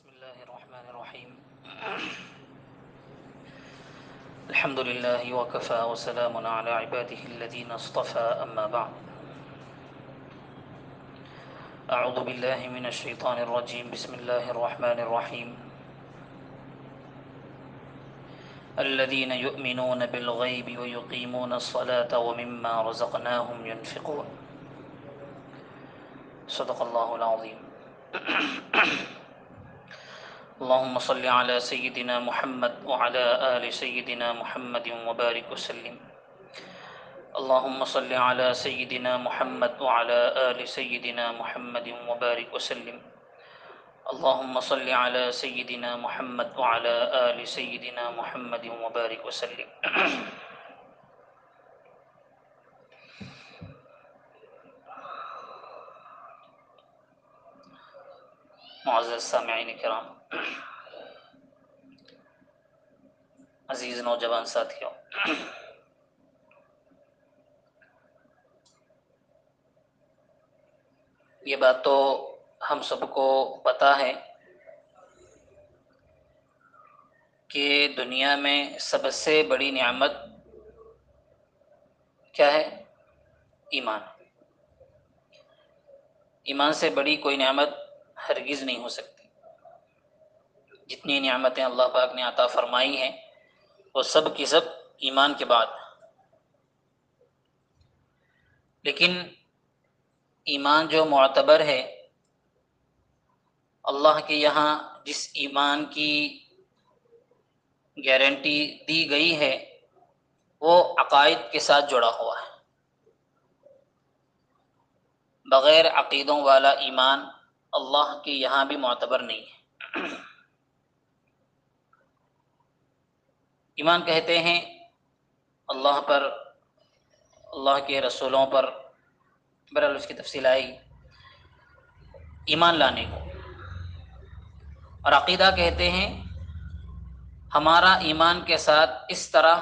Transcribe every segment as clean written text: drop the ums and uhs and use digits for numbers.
بسم الله الرحمن الرحيم. الحمد لله وكفى وسلام على عباده الذين اصطفى، أما بعد. أعوذ بالله من الشيطان الرجيم. بسم الله الرحمن الرحيم. الذين يؤمنون بالغيب ويقيمون الصلاة ومما رزقناهم ينفقون. صدق الله العظيم. اللهم صل على سيدنا محمد وعلى آل سيدنا محمد وبارك وسلم. اللهم صل على سيدنا محمد وعلى آل سيدنا محمد وبارك وسلم. اللهم صل على سيدنا محمد وعلى آل سيدنا محمد وبارك وسلم. معزز سامعین کرام، عزیز نوجوان ساتھیوں، یہ بات تو ہم سب کو پتہ ہے کہ دنیا میں سب سے بڑی نعمت کیا ہے؟ ایمان. ایمان سے بڑی کوئی نعمت ہرگز نہیں ہو سکتی. جتنی نعمتیں اللہ پاک نے عطا فرمائی ہیں وہ سب کی سب ایمان کے بعد. لیکن ایمان جو معتبر ہے، اللہ کے یہاں جس ایمان کی گارنٹی دی گئی ہے وہ عقائد کے ساتھ جڑا ہوا ہے. بغیر عقیدوں والا ایمان اللہ کے یہاں بھی معتبر نہیں ہے. ایمان کہتے ہیں اللہ پر، اللہ کے رسولوں پر، بہرحال اس کی تفصیل آئے گی، ایمان لانے کو. اور عقیدہ کہتے ہیں ہمارا ایمان کے ساتھ اس طرح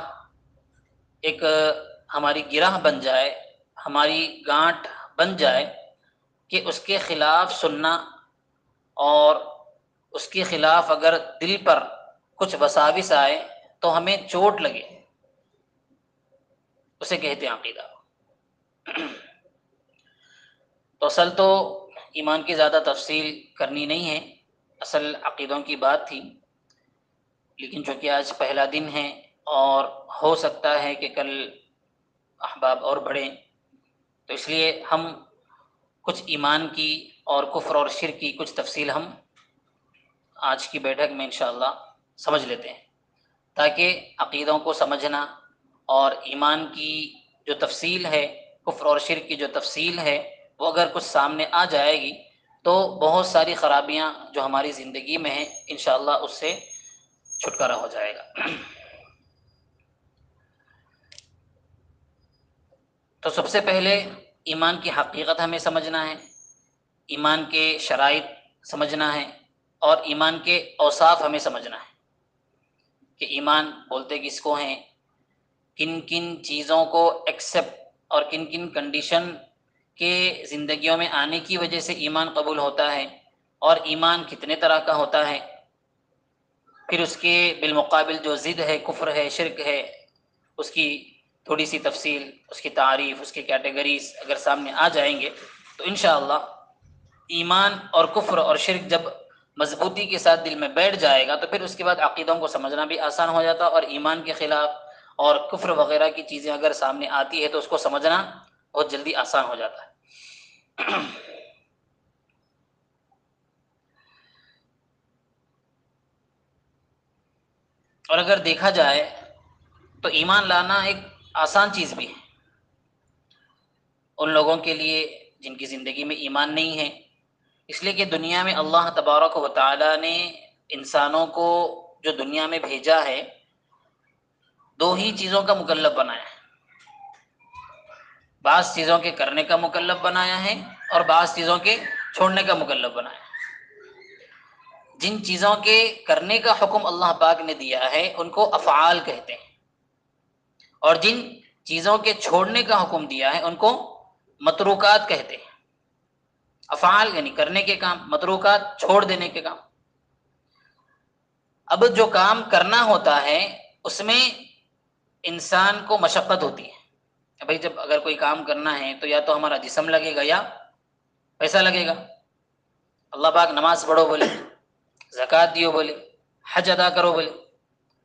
ایک ہماری گرہ بن جائے، ہماری گانٹھ بن جائے کہ اس کے خلاف سننا اور اس کے خلاف اگر دل پر کچھ وساوس آئے تو ہمیں چوٹ لگے، اسے کہتے ہیں عقیدہ. تو اصل تو ایمان کی زیادہ تفصیل کرنی نہیں ہے، اصل عقیدوں کی بات تھی. لیکن چونکہ آج پہلا دن ہے اور ہو سکتا ہے کہ کل احباب اور بڑھیں، تو اس لیے ہم کچھ ایمان کی اور کفر اور شرک کی کچھ تفصیل ہم آج کی بیٹھک میں انشاءاللہ سمجھ لیتے ہیں، تاکہ عقیدوں کو سمجھنا اور ایمان کی جو تفصیل ہے، کفر اور شرک کی جو تفصیل ہے، وہ اگر کچھ سامنے آ جائے گی تو بہت ساری خرابیاں جو ہماری زندگی میں ہیں انشاءاللہ اس سے چھٹکارا ہو جائے گا. تو سب سے پہلے ایمان کی حقیقت ہمیں سمجھنا ہے، ایمان کے شرائط سمجھنا ہے، اور ایمان کے اوصاف ہمیں سمجھنا ہے کہ ایمان بولتے کس کو ہیں، کن کن چیزوں کو ایکسیپٹ اور کن کن کنڈیشن کے زندگیوں میں آنے کی وجہ سے ایمان قبول ہوتا ہے، اور ایمان کتنے طرح کا ہوتا ہے. پھر اس کے بالمقابل جو ضد ہے، کفر ہے، شرک ہے، اس کی تھوڑی سی تفصیل، اس کی تعریف، اس کی کیٹیگریز اگر سامنے آ جائیں گے تو انشاءاللہ ایمان اور کفر اور شرک جب مضبوطی کے ساتھ دل میں بیٹھ جائے گا تو پھر اس کے بعد عقیدوں کو سمجھنا بھی آسان ہو جاتا، اور ایمان کے خلاف اور کفر وغیرہ کی چیزیں اگر سامنے آتی ہے تو اس کو سمجھنا بہت جلدی آسان ہو جاتا ہے. اور اگر دیکھا جائے تو ایمان لانا ایک آسان چیز بھی ہے ان لوگوں کے لیے جن کی زندگی میں ایمان نہیں ہے، اس لیے کہ دنیا میں اللہ تبارک و تعالی نے انسانوں کو جو دنیا میں بھیجا ہے دو ہی چیزوں کا مکلف بنایا ہے. بعض چیزوں کے کرنے کا مکلف بنایا ہے اور بعض چیزوں کے چھوڑنے کا مکلف بنایا ہے. جن چیزوں کے کرنے کا حکم اللہ پاک نے دیا ہے ان کو افعال کہتے ہیں، اور جن چیزوں کے چھوڑنے کا حکم دیا ہے ان کو متروکات کہتے ہیں. افعال یعنی کرنے کے کام، متروکات چھوڑ دینے کے کام. اب جو کام کرنا ہوتا ہے اس میں انسان کو مشقت ہوتی ہے. بھائی جب اگر کوئی کام کرنا ہے تو یا تو ہمارا جسم لگے گا یا پیسہ لگے گا. اللہ پاک نماز پڑھو بولے، زکوٰۃ دیو بولے، حج ادا کرو بولے.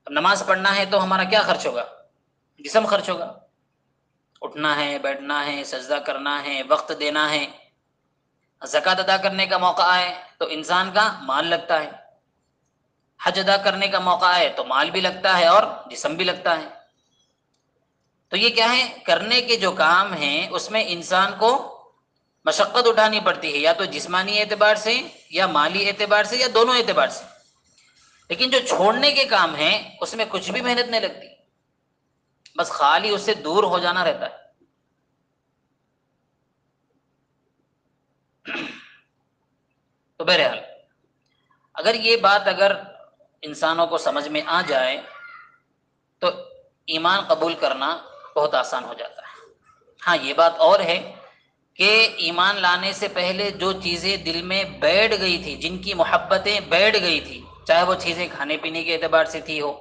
اب نماز پڑھنا ہے تو ہمارا کیا خرچ ہوگا؟ جسم خرچ ہوگا. اٹھنا ہے، بیٹھنا ہے، سجدہ کرنا ہے، وقت دینا ہے. زکوٰۃ ادا کرنے کا موقع آئے تو انسان کا مال لگتا ہے. حج ادا کرنے کا موقع آئے تو مال بھی لگتا ہے اور جسم بھی لگتا ہے. تو یہ کیا ہے؟ کرنے کے جو کام ہیں اس میں انسان کو مشقت اٹھانی پڑتی ہے، یا تو جسمانی اعتبار سے یا مالی اعتبار سے یا دونوں اعتبار سے. لیکن جو چھوڑنے کے کام ہیں اس میں کچھ بھی محنت نہیں لگتی، بس خالی اس سے دور ہو جانا رہتا ہے. تو بہرحال اگر یہ بات انسانوں کو سمجھ میں آ جائے تو ایمان قبول کرنا بہت آسان ہو جاتا ہے. ہاں یہ بات اور ہے کہ ایمان لانے سے پہلے جو چیزیں دل میں بیٹھ گئی تھی، جن کی محبتیں بیٹھ گئی تھی، چاہے وہ چیزیں کھانے پینے کے اعتبار سے تھی ہو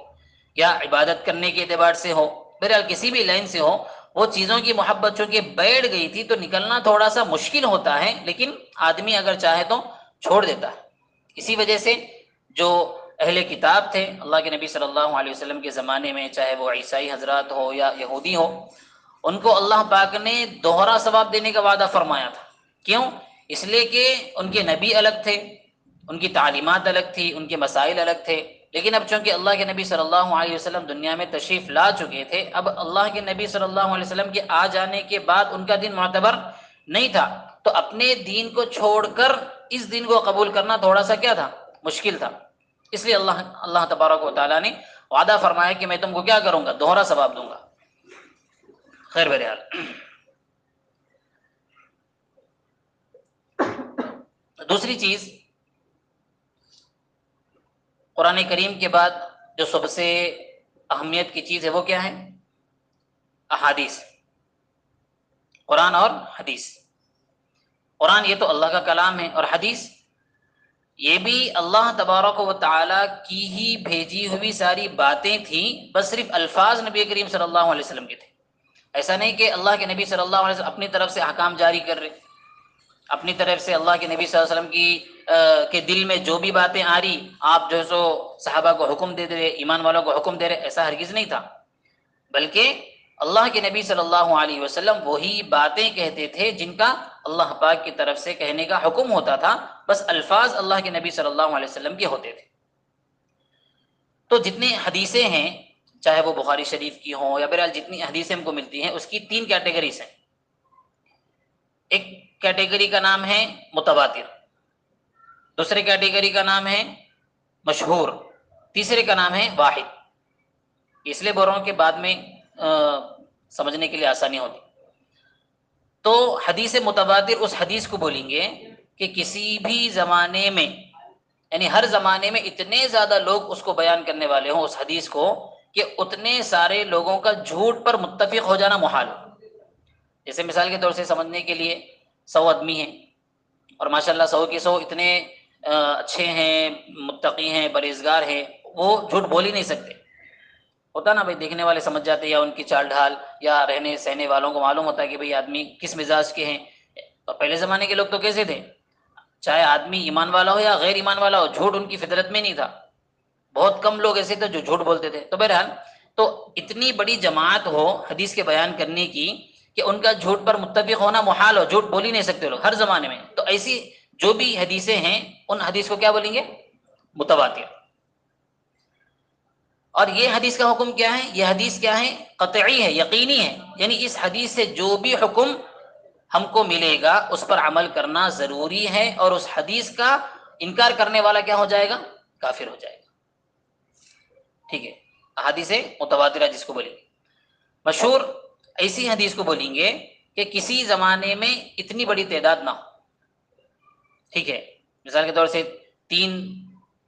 یا عبادت کرنے کے اعتبار سے ہو، بہرحال کسی بھی لائن سے ہو، وہ چیزوں کی محبت چونکہ بیٹھ گئی تھی تو نکلنا تھوڑا سا مشکل ہوتا ہے، لیکن آدمی اگر چاہے تو چھوڑ دیتا ہے. اسی وجہ سے جو اہل کتاب تھے اللہ کے نبی صلی اللہ علیہ وسلم کے زمانے میں، چاہے وہ عیسائی حضرات ہو یا یہودی ہو، ان کو اللہ پاک نے دوہرا ثواب دینے کا وعدہ فرمایا تھا. کیوں؟ اس لیے کہ ان کے نبی الگ تھے، ان کی تعلیمات الگ تھی، ان کے مسائل الگ تھے. لیکن اب چونکہ اللہ کے نبی صلی اللہ علیہ وسلم دنیا میں تشریف لا چکے تھے، اب اللہ کے نبی صلی اللہ علیہ وسلم کے آ جانے کے بعد ان کا دین معتبر نہیں تھا، تو اپنے دین کو چھوڑ کر اس دین کو قبول کرنا تھوڑا سا کیا تھا؟ مشکل تھا. اس لیے اللہ تبارک و تعالیٰ نے وعدہ فرمایا کہ میں تم کو کیا کروں گا؟ دوہرا ثواب دوں گا. خیر بہرحال دوسری چیز، قرآن کریم کے بعد جو سب سے اہمیت کی چیز ہے وہ کیا ہے؟ احادیث. قرآن اور حدیث. قرآن یہ تو اللہ کا کلام ہے، اور حدیث یہ بھی اللہ تبارک و تعالیٰ کی ہی بھیجی ہوئی ساری باتیں تھیں، بس صرف الفاظ نبی کریم صلی اللہ علیہ وسلم کے تھے. ایسا نہیں کہ اللہ کے نبی صلی اللہ علیہ وسلم اپنی طرف سے احکام جاری کر رہے، اپنی طرف سے اللہ کے نبی صلی اللہ علیہ وسلم کے دل میں جو بھی باتیں آ رہی آپ جو ہے سو صحابہ کو حکم دے رہے، ایمان والوں کو حکم دے رہے. ایسا ہرگز نہیں تھا، بلکہ اللہ کے نبی صلی اللہ علیہ وسلم وہی باتیں کہتے تھے جن کا اللہ پاک کی طرف سے کہنے کا حکم ہوتا تھا، بس الفاظ اللہ کے نبی صلی اللہ علیہ وسلم کے ہوتے تھے. تو جتنی حدیثیں ہیں، چاہے وہ بخاری شریف کی ہوں یا بہرحال جتنی حدیثیں ہم کو ملتی ہیں، اس کی 3 کیٹیگریز ہیں. ایک کیٹیگری کا نام ہے متواتر، دوسرے کیٹیگری کا نام ہے مشہور، تیسرے کا نام ہے واحد. اس لیے بول رہا ہوں کہ بعد میں سمجھنے کے لیے آسانی ہوتی. تو حدیث متواتر اس حدیث کو بولیں گے کہ کسی بھی زمانے میں، یعنی ہر زمانے میں اتنے زیادہ لوگ اس کو بیان کرنے والے ہوں اس حدیث کو کہ اتنے سارے لوگوں کا جھوٹ پر متفق ہو جانا محال ہو. جیسے مثال کے طور سے سمجھنے کے لیے 100 آدمی ہیں، اور ماشاءاللہ 100 کے 100 اتنے اچھے ہیں، متقی ہیں، پرہیزگار ہیں، وہ جھوٹ بول ہی نہیں سکتے. ہوتا نا بھائی، دیکھنے والے سمجھ جاتے، یا ان کی چال ڈھال یا رہنے سہنے والوں کو معلوم ہوتا ہے کہ بھئی آدمی کس مزاج کے ہیں. پہلے زمانے کے لوگ تو کیسے تھے؟ چاہے آدمی ایمان والا ہو یا غیر ایمان والا ہو، جھوٹ ان کی فطرت میں نہیں تھا. بہت کم لوگ ایسے تھے جو جھوٹ بولتے تھے. تو بہرحال تو اتنی بڑی جماعت ہو حدیث کے بیان کرنے کی کہ ان کا جھوٹ پر متفق ہونا محال ہو، جھوٹ بول ہی نہیں سکتے لوگ ہر زمانے میں، تو ایسی جو بھی حدیثیں ہیں ان حدیث کو کیا بولیں گے؟ متواتر. اور یہ حدیث کا حکم کیا ہے؟ یہ حدیث کیا ہے؟ قطعی ہے، یقینی ہے. یعنی اس حدیث سے جو بھی حکم ہم کو ملے گا اس پر عمل کرنا ضروری ہے، اور اس حدیث کا انکار کرنے والا کیا ہو جائے گا؟ کافر ہو جائے گا. ٹھیک ہے، احادیث متواترہ جس کو بولیں گے. مشہور ایسی حدیث کو بولیں گے کہ کسی زمانے میں اتنی بڑی تعداد نہ ہو. ٹھیک ہے، مثال کے طور سے 3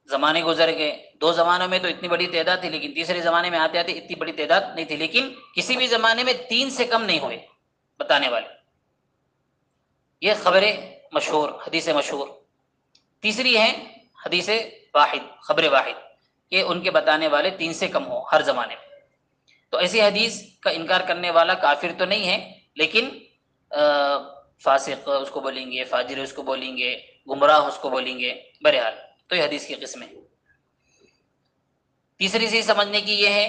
زمانے گزر گئے، 2 زمانوں میں تو اتنی بڑی تعداد تھی، لیکن تیسرے زمانے میں آتے آتے اتنی بڑی تعداد نہیں تھی، لیکن کسی بھی زمانے میں 3 سے کم نہیں ہوئے بتانے والے. یہ خبر مشہور، حدیث مشہور. تیسری ہے حدیث واحد، خبر واحد. کہ ان کے بتانے والے 3 سے کم ہوں ہر زمانے میں. تو ایسی حدیث کا انکار کرنے والا کافر تو نہیں ہے، لیکن فاسق اس کو بولیں گے، فاجر اس کو بولیں گے، گمراہ اس کو بولیں گے. بہرحال تو یہ حدیث کی قسم ہے. تیسری چیز سمجھنے کی یہ ہے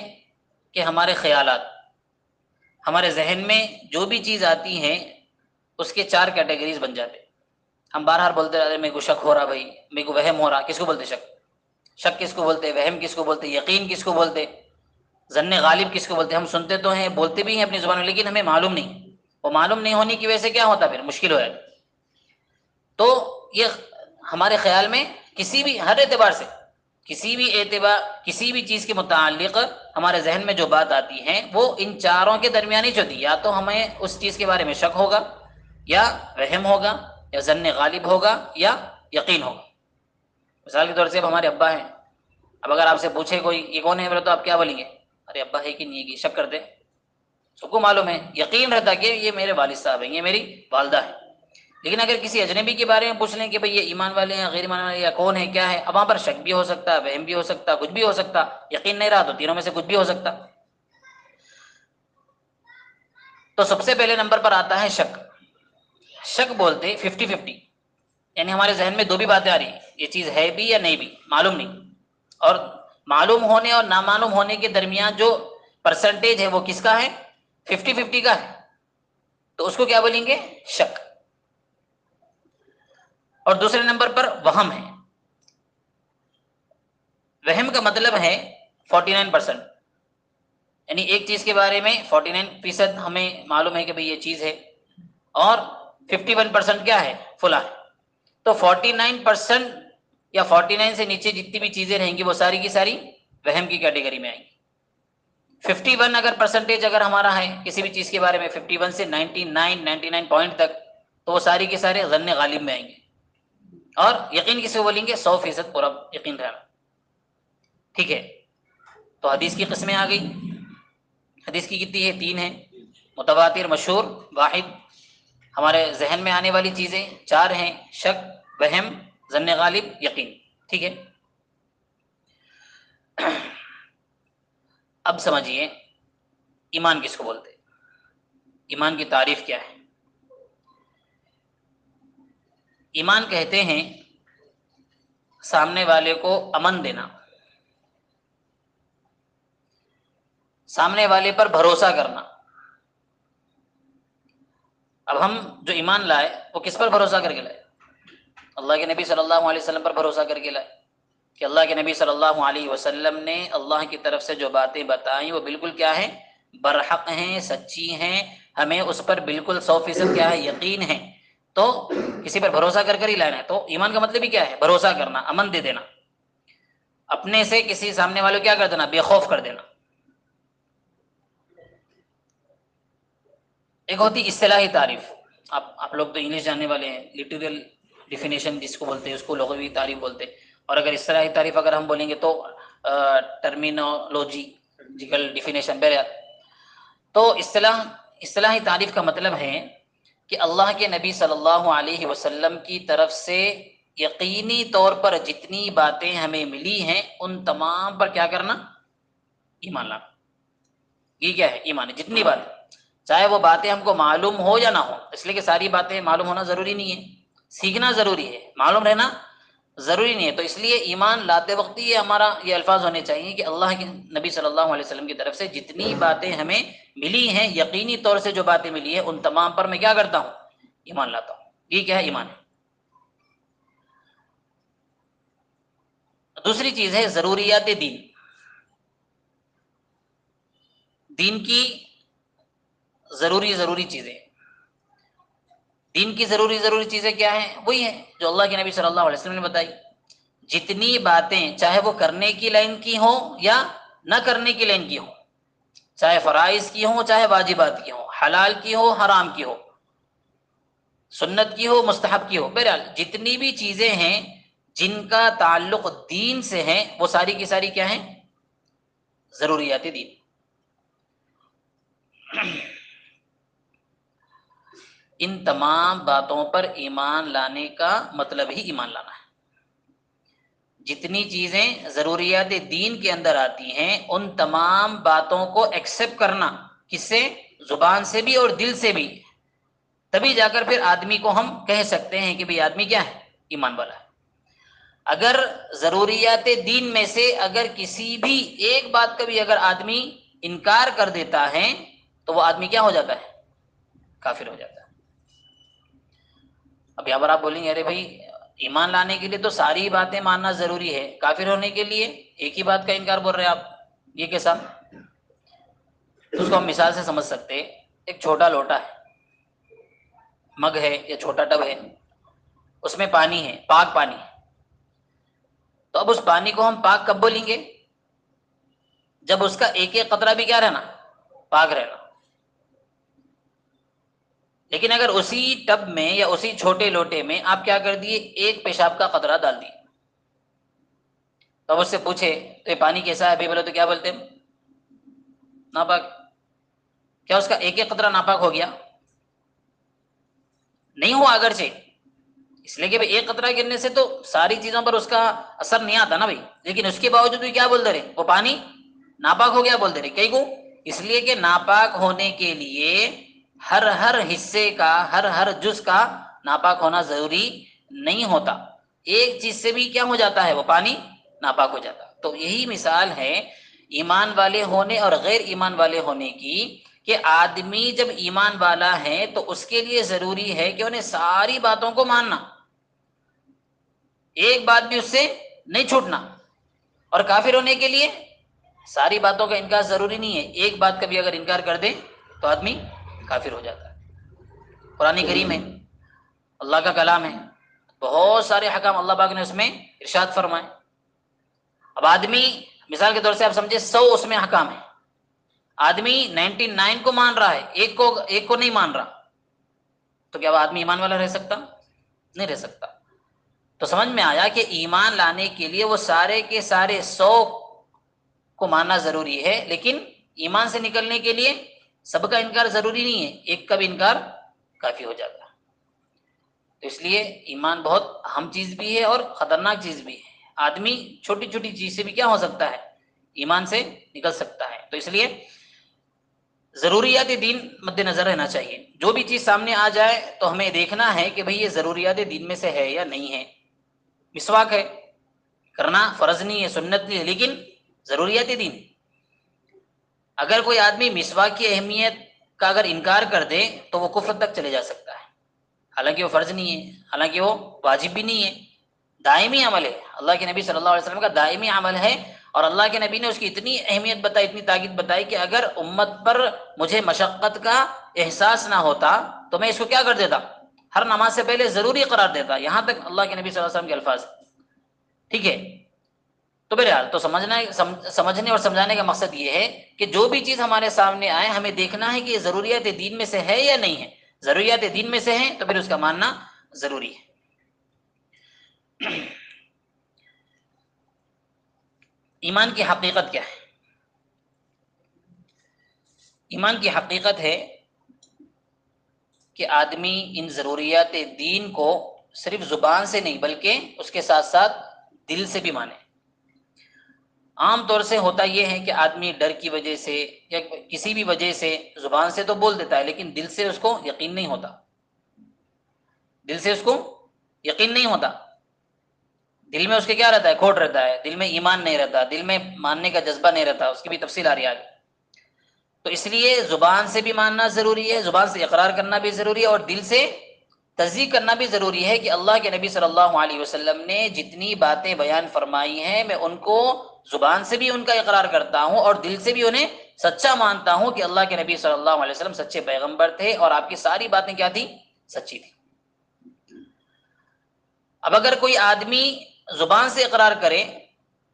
کہ ہمارے خیالات، ہمارے ذہن میں جو بھی چیز آتی ہیں اس کے 4 کیٹیگریز بن جاتے. ہم بار بولتے رہتے میرے کو شک ہو رہا، بھائی میرے کو وہم ہو رہا. کس کو بولتے شک؟ شک کس کو بولتے؟ وہم کس کو بولتے؟ یقین کس کو بولتے؟ ظن غالب کس کو بولتے؟ ہم سنتے تو ہیں، بولتے بھی ہیں اپنی زبان میں، لیکن ہمیں معلوم نہیں. وہ معلوم نہیں ہونے کی وجہ سے کیا ہوتا، پھر مشکل ہو جاتا. تو یہ ہمارے خیال میں کسی بھی ہر اعتبار سے کسی بھی چیز کے متعلق ہمارے ذہن میں جو بات آتی ہے وہ ان چاروں کے درمیان ہی ہوتی ہے. یا تو ہمیں اس چیز کے بارے میں شک ہوگا، یا وہم ہوگا، یا ظن غالب ہوگا، یا یقین ہوگا. مثال کے طور سے اب ہمارے ابا ہیں، اب اگر آپ سے پوچھے کوئی یہ کون ہے بولے تو آپ کیا بولیں گے؟ ارے ابا ہے کہ نہیں ہے کہ شک کرتے. سب کو معلوم ہے، یقین رہتا کہ یہ میرے والد صاحب ہیں، یہ میری والدہ ہے. لیکن اگر کسی اجنبی کے بارے میں پوچھ لیں کہ بھئی یہ ایمان والے ہیں غیر ایمان والے یا کون ہے کیا ہے، اب وہاں پر شک بھی ہو سکتا ہے، وہم بھی ہو سکتا، کچھ بھی ہو سکتا. یقین نہیں رہا تو تینوں میں سے کچھ بھی ہو سکتا. تو سب سے پہلے نمبر پر آتا ہے شک. شک بولتے 50-50، یعنی ہمارے ذہن میں دو بھی باتیں آ رہی ہیں، یہ چیز ہے بھی یا نہیں بھی، معلوم نہیں. اور معلوم ہونے اور نامعلوم ہونے کے درمیان جو پرسنٹیج ہے وہ کس کا ہے؟ 50-50 کا ہے. تو اس کو کیا بولیں گے؟ شک. اور دوسرے نمبر پر وہم ہے. وہم کا مطلب ہے 49%، یعنی ایک چیز کے بارے میں 49% ہمیں معلوم ہے کہ بھئی یہ چیز ہے، اور 51% کیا ہے؟ فلاں ہے. تو 49% یا 49 سے نیچے جتنی بھی چیزیں رہیں گی وہ ساری کی ساری وہم کی کیٹیگری میں آئیں گی. 51 اگر پرسنٹیج اگر ہمارا ہے کسی بھی چیز کے بارے میں 51 سے 99 پوائنٹ تک، تو وہ ساری کے سارے ظن غالب میں آئیں گے. اور یقین کسے بولیں گے؟ 100% پورا یقین رہنا. ٹھیک ہے. تو حدیث کی قسمیں آ گئی. حدیث کی کتنی ہے؟ 3 ہیں: متواتر، مشہور، واحد. ہمارے ذہن میں آنے والی چیزیں 4 ہیں: شک، وہم، ظن غالب، یقین. ٹھیک ہے. اب سمجھیے ایمان کس کو بولتے؟ ایمان کی تعریف کیا ہے؟ ایمان کہتے ہیں سامنے والے کو امن دینا، سامنے والے پر بھروسہ کرنا. اب ہم جو ایمان لائے وہ کس پر بھروسہ کر کے لائے؟ اللہ کے نبی صلی اللہ علیہ وسلم پر بھروسہ کر کے لائے کہ اللہ کے نبی صلی اللہ علیہ وسلم نے اللہ کی طرف سے جو باتیں بتائیں وہ بالکل کیا ہیں؟ برحق ہیں، سچی ہیں. ہمیں اس پر بالکل 100% کیا ہے؟ یقین ہے. تو کسی پر بھروسہ کر کر ہی لینا ہے. تو ایمان کا مطلب ہی کیا ہے؟ بھروسہ کرنا، امن دے دینا، اپنے سے کسی سامنے والے کو کیا کر دینا؟ بے خوف کر دینا. ایک ہوتی اصطلاحی تعریف. آپ لوگ تو انگلش جاننے والے ہیں، لٹرل ڈیفینیشن جس کو بولتے ہیں اس کو لغوی تعریف بولتے ہیں. اور اگر اصطلاحی تعریف اگر ہم بولیں گے تو ٹرمینولوجیکل ڈیفینیشن. تو اصطلاحی تعریف کا مطلب ہے کہ اللہ کے نبی صلی اللہ علیہ وسلم کی طرف سے یقینی طور پر جتنی باتیں ہمیں ملی ہیں ان تمام پر کیا کرنا؟ ایمان لانا. یہ کیا ہے؟ ایمان ہے. جتنی باتیں، چاہے وہ باتیں ہم کو معلوم ہو یا نہ ہو، اس لیے کہ ساری باتیں معلوم ہونا ضروری نہیں ہے، سیکھنا ضروری ہے، معلوم رہنا ضروری نہیں ہے. تو اس لیے ایمان لاتے وقت یہ ہمارا یہ الفاظ ہونے چاہیے کہ اللہ کے نبی صلی اللہ علیہ وسلم کی طرف سے جتنی باتیں ہمیں ملی ہیں، یقینی طور سے جو باتیں ملی ہیں ان تمام پر میں کیا کرتا ہوں؟ ایمان لاتا ہوں. یہ کیا ہے؟ ایمان ہے. دوسری چیز ہے ضروریات دین. دین کی ضروری چیزیں. دین کی ضروری چیزیں کیا ہیں؟ وہی ہیں جو اللہ کے نبی صلی اللہ علیہ وسلم نے بتائی. جتنی باتیں چاہے وہ کرنے کی لائن کی ہوں یا نہ کرنے کی لائن کی ہوں، چاہے فرائض کی ہوں چاہے واجبات کی ہوں، حلال کی ہو حرام کی ہو، سنت کی ہو مستحب کی ہو، بہرحال جتنی بھی چیزیں ہیں جن کا تعلق دین سے ہے وہ ساری کی ساری کیا ہیں؟ ضروریات دین. ان تمام باتوں پر ایمان لانے کا مطلب ہی ایمان لانا ہے. جتنی چیزیں ضروریات دین کے اندر آتی ہیں ان تمام باتوں کو ایکسیپٹ کرنا، کس سے؟ زبان سے بھی اور دل سے بھی، تبھی جا کر پھر آدمی کو ہم کہہ سکتے ہیں کہ بھئی آدمی کیا ہے؟ ایمان والا ہے۔ اگر ضروریات دین میں سے اگر کسی بھی ایک بات کا بھی اگر آدمی انکار کر دیتا ہے تو وہ آدمی کیا ہو جاتا ہے؟ کافر ہو جاتا ہے۔ اب یہاں پر آپ بولیں گے ارے بھائی ایمان لانے کے لیے تو ساری باتیں ماننا ضروری ہے، کافر ہونے کے لیے ایک ہی بات کا انکار بول رہے ہیں آپ، یہ کیسا؟ تو اس کو ہم مثال سے سمجھ سکتے ہیں۔ ایک چھوٹا لوٹا ہے، مگ ہے یا چھوٹا ٹب ہے، اس میں پانی ہے، پاک پانی ہے، تو اب اس پانی کو ہم پاک کب بولیں گے؟ جب اس کا ایک ایک قطرہ بھی کیا رہنا؟ پاک رہنا۔ لیکن اگر اسی ٹب میں یا اسی چھوٹے لوٹے میں آپ کیا کر دیے؟ ایک پیشاب کا قطرہ ڈال دیے، تو اب اس سے پوچھے تو یہ پانی کیسا ہے؟ بولے تو کیا بولتے ہیں؟ ناپاک۔ کیا اس کا ایک ایک قطرہ ناپاک ہو گیا؟ نہیں ہوا، اگرچہ اس لیے کہ ایک قطرہ گرنے سے تو ساری چیزوں پر اس کا اثر نہیں آتا نا بھائی، لیکن اس کے باوجود بھی کیا بول دے رہے؟ وہ پانی ناپاک ہو گیا بول دے رہے۔ کئی کو اس لیے کہ ناپاک ہونے کے لیے ہر حصے کا، ہر جز کا ناپاک ہونا ضروری نہیں ہوتا، ایک چیز سے بھی کیا ہو جاتا ہے؟ وہ پانی ناپاک ہو جاتا۔ تو یہی مثال ہے ایمان والے ہونے اور غیر ایمان والے ہونے کی، کہ آدمی جب ایمان والا ہے تو اس کے لیے ضروری ہے کہ انہیں ساری باتوں کو ماننا، ایک بات بھی اس سے نہیں چھوٹنا، اور کافر ہونے کے لیے ساری باتوں کا انکار ضروری نہیں ہے، ایک بات کا بھی اگر انکار کر دے تو آدمی کافر ہو جاتا ہے۔ قرآن کریم ہے، اللہ کا کلام ہے، بہت سارے حکام اللہ پاک نے اس میں ارشاد فرمائے۔ اب آدمی مثال کے طور سے آپ سمجھے 100 اس میں حکام ہے، آدمی 99 کو مان رہا ہے، ایک کو نہیں مان رہا، تو کیا وہ آدمی ایمان والا رہ سکتا؟ نہیں رہ سکتا۔ تو سمجھ میں آیا کہ ایمان لانے کے لیے وہ سارے کے سارے 100 کو ماننا ضروری ہے، لیکن ایمان سے نکلنے کے لیے سب کا انکار ضروری نہیں ہے، ایک کا بھی انکار کافی ہو جاتا ہے۔ تو اس لیے ایمان بہت اہم چیز بھی ہے اور خطرناک چیز بھی ہے، آدمی چھوٹی چھوٹی چیز سے بھی کیا ہو سکتا ہے؟ ایمان سے نکل سکتا ہے۔ تو اس لیے ضروریات دین مد نظر رہنا چاہیے، جو بھی چیز سامنے آ جائے تو ہمیں دیکھنا ہے کہ بھئی یہ ضروریات دین میں سے ہے یا نہیں ہے۔ مسواک ہے، کرنا فرض نہیں ہے، سنت نہیں ہے، لیکن ضروریات دین۔ اگر کوئی آدمی مسواک کی اہمیت کا اگر انکار کر دے تو وہ کفر تک چلے جا سکتا ہے، حالانکہ وہ فرض نہیں ہے، حالانکہ وہ واجب بھی نہیں ہے، دائمی عمل ہے، اللہ کے نبی صلی اللہ علیہ وسلم کا دائمی عمل ہے، اور اللہ کے نبی نے اس کی اتنی اہمیت بتائی، اتنی تاکید بتائی کہ اگر امت پر مجھے مشقت کا احساس نہ ہوتا تو میں اس کو کیا کر دیتا؟ ہر نماز سے پہلے ضروری قرار دیتا، یہاں تک اللہ کے نبی صلی اللہ علیہ وسلم کے الفاظ۔ ٹھیک ہے، تو بہرحال تو سمجھنے اور سمجھانے کا مقصد یہ ہے کہ جو بھی چیز ہمارے سامنے آئے ہمیں دیکھنا ہے کہ یہ ضروریات دین میں سے ہے یا نہیں ہے، ضروریات دین میں سے ہیں تو پھر اس کا ماننا ضروری ہے۔ ایمان کی حقیقت کیا ہے؟ ایمان کی حقیقت ہے کہ آدمی ان ضروریات دین کو صرف زبان سے نہیں بلکہ اس کے ساتھ ساتھ دل سے بھی مانے۔ عام طور سے ہوتا یہ ہے کہ آدمی ڈر کی وجہ سے یا کسی بھی وجہ سے زبان سے تو بول دیتا ہے لیکن دل سے اس کو یقین نہیں ہوتا، دل سے اس کو یقین نہیں ہوتا، دل میں اس کے کیا رہتا ہے؟ کھوٹ رہتا ہے، دل میں ایمان نہیں رہتا، دل میں ماننے کا جذبہ نہیں رہتا، اس کی بھی تفصیل آ رہی ہے آگے۔ تو اس لیے زبان سے بھی ماننا ضروری ہے، زبان سے اقرار کرنا بھی ضروری ہے، اور دل سے تصدیق کرنا بھی ضروری ہے کہ اللہ کے نبی صلی اللہ علیہ وسلم نے جتنی باتیں بیان فرمائی ہیں میں ان کو زبان سے بھی ان کا اقرار کرتا ہوں اور دل سے بھی انہیں سچا مانتا ہوں کہ اللہ کے نبی صلی اللہ علیہ وسلم سچے پیغمبر تھے اور آپ کی ساری باتیں کیا تھی؟ سچی تھی۔ اب اگر کوئی آدمی زبان سے اقرار کرے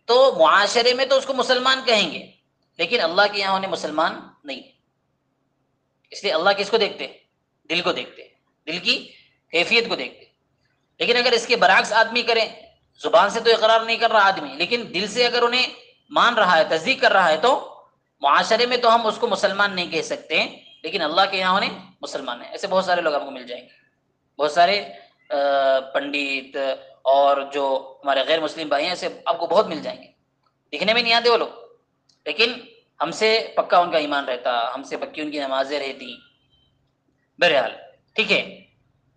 تو معاشرے میں تو اس کو مسلمان کہیں گے، لیکن اللہ کے یہاں انہیں مسلمان نہیں، اس لیے اللہ کس کو دیکھتے؟ دل کو دیکھتے، دل کی کیفیت کو دیکھتے۔ لیکن اگر اس کے برعکس آدمی کرے، زبان سے تو اقرار نہیں کر رہا آدمی لیکن دل سے اگر انہیں مان رہا ہے، تصدیق کر رہا ہے، تو معاشرے میں تو ہم اس کو مسلمان نہیں کہہ سکتے لیکن اللہ کے یہاں انہیں مسلمان ہیں۔ ایسے بہت سارے لوگ آپ کو مل جائیں گے، بہت سارے پنڈت اور جو ہمارے غیر مسلم بھائی ہیں ایسے آپ کو بہت مل جائیں گے. دکھنے میں نہیں آتے وہ لوگ، لیکن ہم سے پکا ان کا ایمان رہتا، ہم سے پکی ان کی نمازیں رہتی. بہرحال ٹھیک ہے.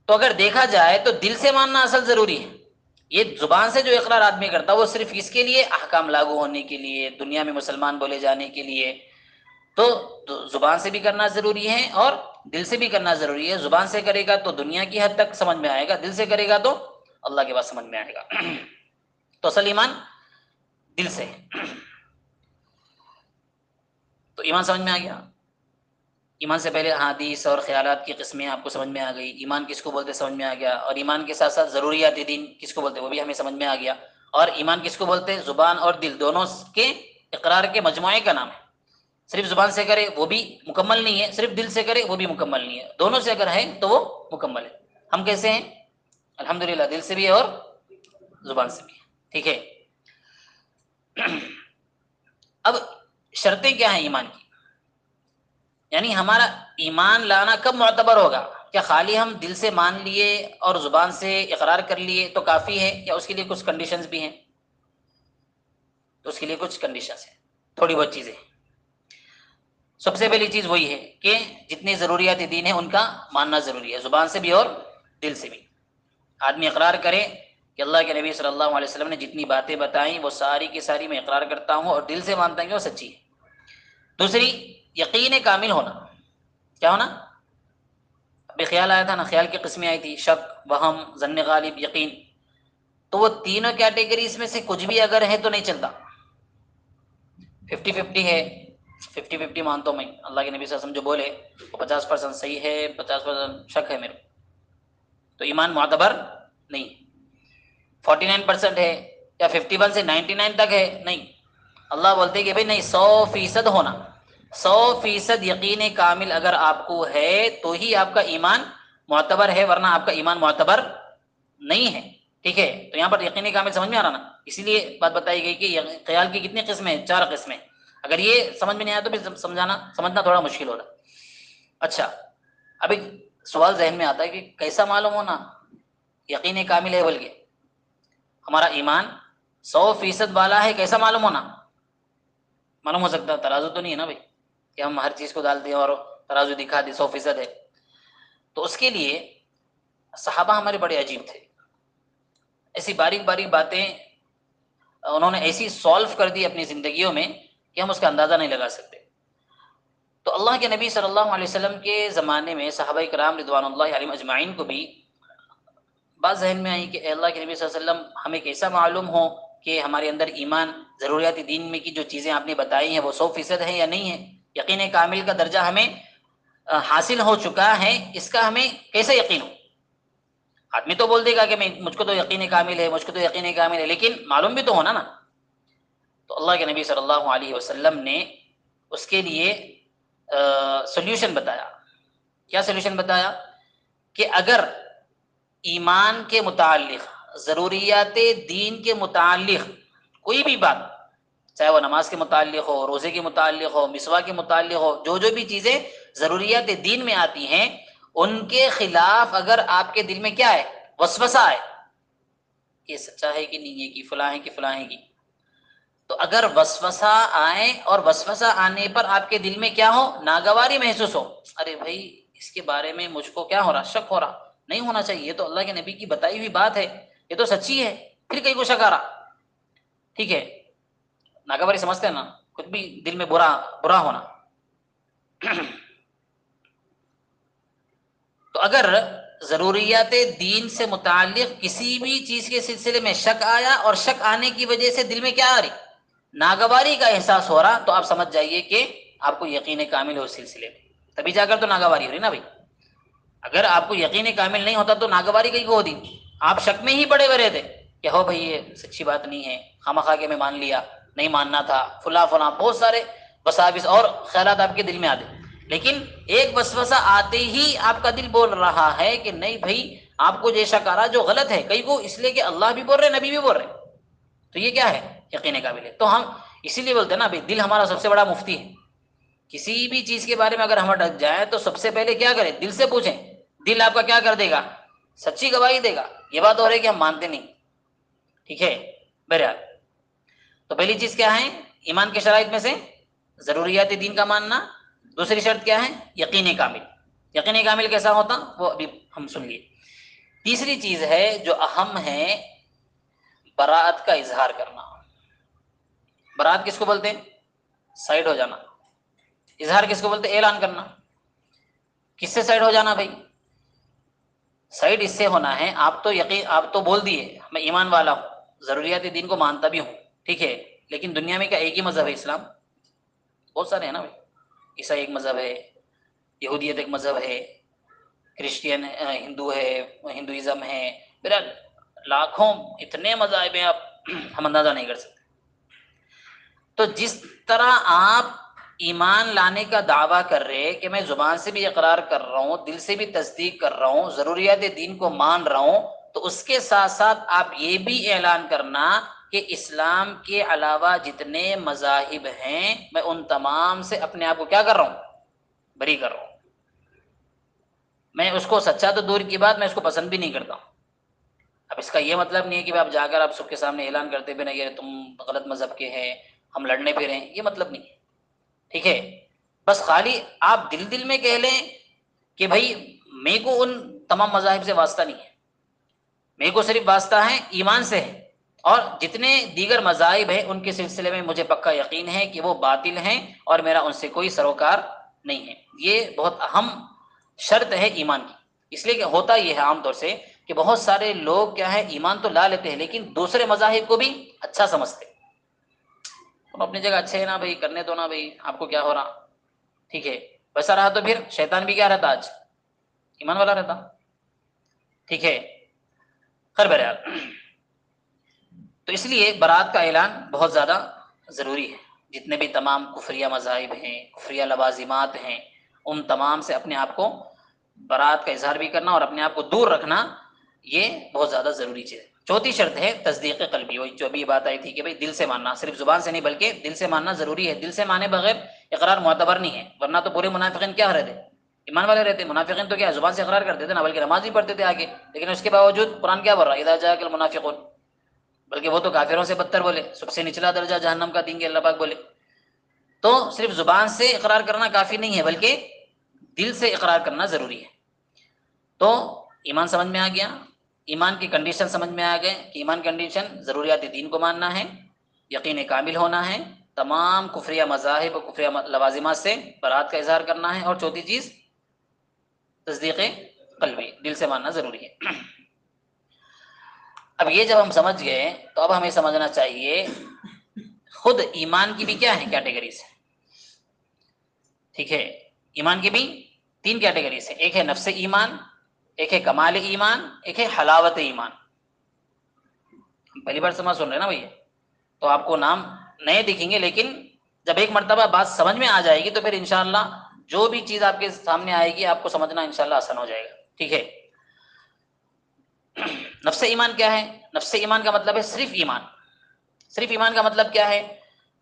تو اگر دیکھا جائے تو دل سے ماننا اصل ضروری ہے. یہ زبان سے جو اقرار آدمی کرتا وہ صرف اس کے لیے احکام لاگو ہونے کے لیے، دنیا میں مسلمان بولے جانے کے لیے. تو زبان سے بھی کرنا ضروری ہے اور دل سے بھی کرنا ضروری ہے. زبان سے کرے گا تو دنیا کی حد تک سمجھ میں آئے گا، دل سے کرے گا تو اللہ کے پاس سمجھ میں آئے گا. تو اصل ایمان دل سے ہے. تو ایمان سمجھ میں آ گیا. ایمان سے پہلے احادیث اور خیالات کی قسمیں آپ کو سمجھ میں آ گئی، ایمان کس کو بولتے سمجھ میں آ گیا، اور ایمان کے ساتھ ساتھ ضروریات دین کس کو بولتے وہ بھی ہمیں سمجھ میں آ گیا. اور ایمان کس کو بولتے زبان اور دل دونوں کے اقرار کے مجموعے کا نام ہے. صرف زبان سے کرے وہ بھی مکمل نہیں ہے، صرف دل سے کرے وہ بھی مکمل نہیں ہے، دونوں سے اگر ہے تو وہ مکمل ہے. ہم کیسے ہیں؟ الحمدللہ دل سے بھی اور زبان سے بھی. ٹھیک ہے. اب شرطیں کیا ہیں ایمان کی؟ یعنی ہمارا ایمان لانا کب معتبر ہوگا؟ کیا خالی ہم دل سے مان لیے اور زبان سے اقرار کر لیے تو کافی ہے، یا اس کے لیے کچھ کنڈیشنز بھی ہیں؟ تو اس کے لیے کچھ کنڈیشنز ہیں، تھوڑی بہت چیزیں. سب سے پہلی چیز وہی ہے کہ جتنی ضروریات دین ہیں ان کا ماننا ضروری ہے، زبان سے بھی اور دل سے بھی. آدمی اقرار کرے کہ اللہ کے نبی صلی اللہ علیہ وسلم نے جتنی باتیں بتائیں وہ ساری کی ساری میں اقرار کرتا ہوں اور دل سے مانتا ہوں کہ وہ سچی ہے. دوسری، یقین کامل ہونا. کیا ہونا؟ ابھی خیال آیا تھا نا، خیال کی قسمیں آئی تھی، شک، وہم، ظن غالب، یقین. تو وہ تینوں کیٹیگریز میں سے کچھ بھی اگر ہے تو نہیں چلتا. 50-50 ہے، 50-50 مانتا ہوں میں. اللہ کے نبی صلی اللہ علیہ وسلم جو بولے وہ 50% صحیح ہے، 50% شک ہے میرے، تو ایمان معتبر نہیں. 49% ہے یا 51 سے 99 تک ہے، نہیں. اللہ بولتے کہ بھائی نہیں، 100% ہونا، 100% یقین کامل اگر آپ کو ہے تو ہی آپ کا ایمان معتبر ہے، ورنہ آپ کا ایمان معتبر نہیں ہے. ٹھیک ہے. تو یہاں پر یقین کامل سمجھ میں آ رہا نا؟ اسی لیے بات بتائی گئی کہ خیال کی کتنی قسمیں ہیں؟ 4 قسمیں. اگر یہ سمجھ میں نہیں آیا تو پھر سمجھنا تھوڑا مشکل ہو رہا. اچھا، ابھی سوال ذہن میں آتا ہے کہ کیسا معلوم ہونا یقین کامل ہے؟ بول کے ہمارا ایمان 100% والا ہے، کیسا معلوم ہونا؟ معلوم ہو سکتا ہے ترازو تو نہیں ہے نا بھائی کہ ہم ہر چیز کو ڈال دیں اور ترازو دکھا دیں 100% ہے. تو اس کے لیے صحابہ ہمارے بڑے عجیب تھے. ایسی باریک باریک باتیں انہوں نے ایسی سولو کر دی اپنی زندگیوں میں کہ ہم اس کا اندازہ نہیں لگا سکتے. تو اللہ کے نبی صلی اللہ علیہ وسلم کے زمانے میں صحابہ کرام رضوان اللہ علیہم اجمعین کو بھی بات ذہن میں آئی کہ اے اللہ کے نبی صلی اللہ علیہ وسلم ہمیں کیسا معلوم ہو کہ ہمارے اندر ایمان ضروریات دین میں کی جو چیزیں آپ نے بتائی ہیں وہ 100% ہے یا نہیں ہے؟ یقین کامل کا درجہ ہمیں حاصل ہو چکا ہے، اس کا ہمیں کیسے یقین ہو؟ آدمی تو بول دے گا کہ مجھ کو تو یقین کامل ہے، مجھ کو تو یقین کامل ہے، لیکن معلوم بھی تو ہونا نا. تو اللہ کے نبی صلی اللہ علیہ وسلم نے اس کے لیے سولوشن بتایا. کیا سولوشن بتایا؟ کہ اگر ایمان کے متعلق، ضروریات دین کے متعلق کوئی بھی بات، چاہے وہ نماز کے متعلق ہو، روزے کے متعلق ہو، مسواک کے متعلق ہو، جو بھی چیزیں ضروریات دین میں آتی ہیں ان کے خلاف اگر آپ کے دل میں کیا ہے؟ وسوسہ ہے، یہ سچا ہے کہ نہیں ہے، کہ فلاں ہے کہ فلاں ہے کی. تو اگر وسوسہ آئے اور وسوسہ آنے پر آپ کے دل میں کیا ہو؟ ناگواری محسوس ہو، ارے بھائی اس کے بارے میں مجھ کو کیا ہو رہا؟ شک ہو رہا. نہیں ہونا چاہیے، یہ تو اللہ کے نبی کی بتائی ہوئی بات ہے، یہ تو سچی ہے، پھر کہیں کو شک آ رہا. ٹھیک ہے. ناگواری سمجھتے ہیں نا، خود بھی دل میں برا ہونا. تو اگر ضروریات دین سے متعلق کسی بھی چیز کے سلسلے میں شک آیا اور شک آنے کی وجہ سے دل میں کیا آ رہی؟ ناگواری کا احساس ہو رہا، تو آپ سمجھ جائیے کہ آپ کو یقین کامل ہو اس سلسلے میں، تبھی جا کر تو ناگواری ہو رہی نا بھائی. اگر آپ کو یقین کامل نہیں ہوتا تو ناگواری کہیں کو ہوتی؟ آپ شک میں ہی پڑے ہوئے رہتے کہ ہو بھائی یہ سچی بات نہیں ہے، خواہ کے میں مان لیا، نہیں ماننا تھا، فلاں بہت سارے وساوس اور خیالات آپ کے دل میں آتے. لیکن ایک وسوسہ آتے ہی آپ کا دل بول رہا ہے کہ نہیں بھائی آپ کو جیسا کرا جو غلط ہے، کئی کو اس لیے کہ اللہ بھی بول رہے، نبی بھی بول رہے. تو یہ کیا ہے؟ یقین کامل ہے. تو ہم اسی لیے بولتے ہیں نا بھائی دل ہمارا سب سے بڑا مفتی ہے. کسی بھی چیز کے بارے میں اگر ہم ڈٹ جائیں تو سب سے پہلے کیا کریں؟ دل سے پوچھیں. دل آپ کا کیا کر دے گا؟ سچی گواہی دے گا. یہ بات ہو رہی ہے کہ ہم مانتے نہیں، ٹھیک ہے. بہرحال تو پہلی چیز کیا ہے؟ ایمان کے شرائط میں سے ضروریات دین کا ماننا. دوسری شرط کیا ہے؟ یقین کامل. یقین کامل کیسا ہوتا وہ ابھی ہم سن لیے. تیسری چیز ہے جو اہم ہے، براءت کا اظہار کرنا. براءت کس کو بولتے ہیں؟ سائڈ ہو جانا. اظہار کس کو بولتے ہیں؟ اعلان کرنا. کس سے سائڈ ہو جانا بھائی؟ سائڈ اس سے ہونا ہے، آپ تو یقین، آپ تو بول دیے میں ایمان والا ہوں، ضروریات دین کو مانتا بھی ہوں، ٹھیک ہے، لیکن دنیا میں کیا ایک ہی مذہب ہے اسلام؟ بہت سارے ہیں نا بھائی. عیسائی ایک مذہب ہے، یہودیت ایک مذہب ہے، کرسچین ہندو ہے، ہندوازم ہے، میرا لاکھوں اتنے مذاہب ہیں، آپ ہم اندازہ نہیں کر سکتے. تو جس طرح آپ ایمان لانے کا دعویٰ کر رہے کہ میں زبان سے بھی اقرار کر رہا ہوں، دل سے بھی تصدیق کر رہا ہوں، ضروریات دین کو مان رہا ہوں، تو اس کے ساتھ ساتھ آپ یہ بھی اعلان کرنا کہ اسلام کے علاوہ جتنے مذاہب ہیں میں ان تمام سے اپنے آپ کو کیا کر رہا ہوں؟ بری کر رہا ہوں. میں اس کو سچا تو دور کی بات، میں اس کو پسند بھی نہیں کرتا ہوں. اب اس کا یہ مطلب نہیں ہے کہ آپ جا کر آپ سب کے سامنے اعلان کرتے بھی نہیں، تم غلط مذہب کے ہیں، ہم لڑنے پہ رہے ہیں، یہ مطلب نہیں ہے. ٹھیک ہے، بس خالی آپ دل دل میں کہہ لیں کہ بھائی میرے کو ان تمام مذاہب سے واسطہ نہیں ہے، میرے کو صرف واسطہ ہے ایمان سے ہے، اور جتنے دیگر مذاہب ہیں ان کے سلسلے میں مجھے پکا یقین ہے کہ وہ باطل ہیں اور میرا ان سے کوئی سروکار نہیں ہے. یہ بہت اہم شرط ہے ایمان کی. اس لیے کہ ہوتا یہ ہے عام طور سے کہ بہت سارے لوگ کیا ہے، ایمان تو لا لیتے ہیں لیکن دوسرے مذاہب کو بھی اچھا سمجھتے. تم اپنی جگہ اچھے ہیں نا بھائی، کرنے دو نا بھائی، آپ کو کیا ہو رہا. ٹھیک ہے، ویسا رہا تو پھر شیطان بھی کیا رہتا؟ آج ایمان والا رہتا. ٹھیک ہے، خیر بہرحال تو اس لیے برات کا اعلان بہت زیادہ ضروری ہے. جتنے بھی تمام کفریہ مذاہب ہیں، کفریہ لوازمات ہیں، ان تمام سے اپنے آپ کو برات کا اظہار بھی کرنا اور اپنے آپ کو دور رکھنا، یہ بہت زیادہ ضروری چیز ہے. چوتھی شرط ہے تصدیق قلبی. وہی جو بھی بات آئی تھی کہ بھائی دل سے ماننا، صرف زبان سے نہیں بلکہ دل سے ماننا ضروری ہے. دل سے مانے بغیر اقرار معتبر نہیں ہے، ورنہ تو پورے منافقین کیا رہتے؟ ایمان والے رہتے. منافقین تو کیا زبان سے اقرار کرتے تھے نا، بلکہ نماز بھی پڑھتے تھے آگے، لیکن اس کے باوجود قرآن کیا بول رہا ہے؟ اذا جاءک المنافقون، بلکہ وہ تو کافروں سے بدتر بولے، سب سے نچلا درجہ جہنم کا دیں گے اللہ پاک بولے. تو صرف زبان سے اقرار کرنا کافی نہیں ہے، بلکہ دل سے اقرار کرنا ضروری ہے. تو ایمان سمجھ میں آ گیا، ایمان کی کنڈیشن سمجھ میں آ گئے کہ ایمان کنڈیشن ضروریات دین کو ماننا ہے، یقین کامل ہونا ہے، تمام کفریہ مذاہب و کفریہ لوازمات سے برات کا اظہار کرنا ہے، اور چوتھی چیز تصدیق قلبی، دل سے ماننا ضروری ہے. اب یہ جب ہم سمجھ گئے تو اب ہمیں سمجھنا چاہیے خود ایمان کی بھی کیا ہے کیٹیگریز. ٹھیک ہے، ایمان کی بھی 3 کیٹیگریز ہیں. ایک ہے نفس ایمان، ایک ہے کمال ایمان، ایک ہے حلاوت ایمان. پہلی بار سمجھ سن رہے نا بھائی، تو آپ کو نام نئے دکھیں گے، لیکن جب ایک مرتبہ بات سمجھ میں آ جائے گی تو پھر انشاءاللہ جو بھی چیز آپ کے سامنے آئے گی آپ کو سمجھنا انشاءاللہ آسان ہو جائے گا. ٹھیک ہے، نفس ایمان کیا ہے؟ نفس ایمان کا مطلب ہے صرف ایمان. صرف ایمان کا مطلب کیا ہے؟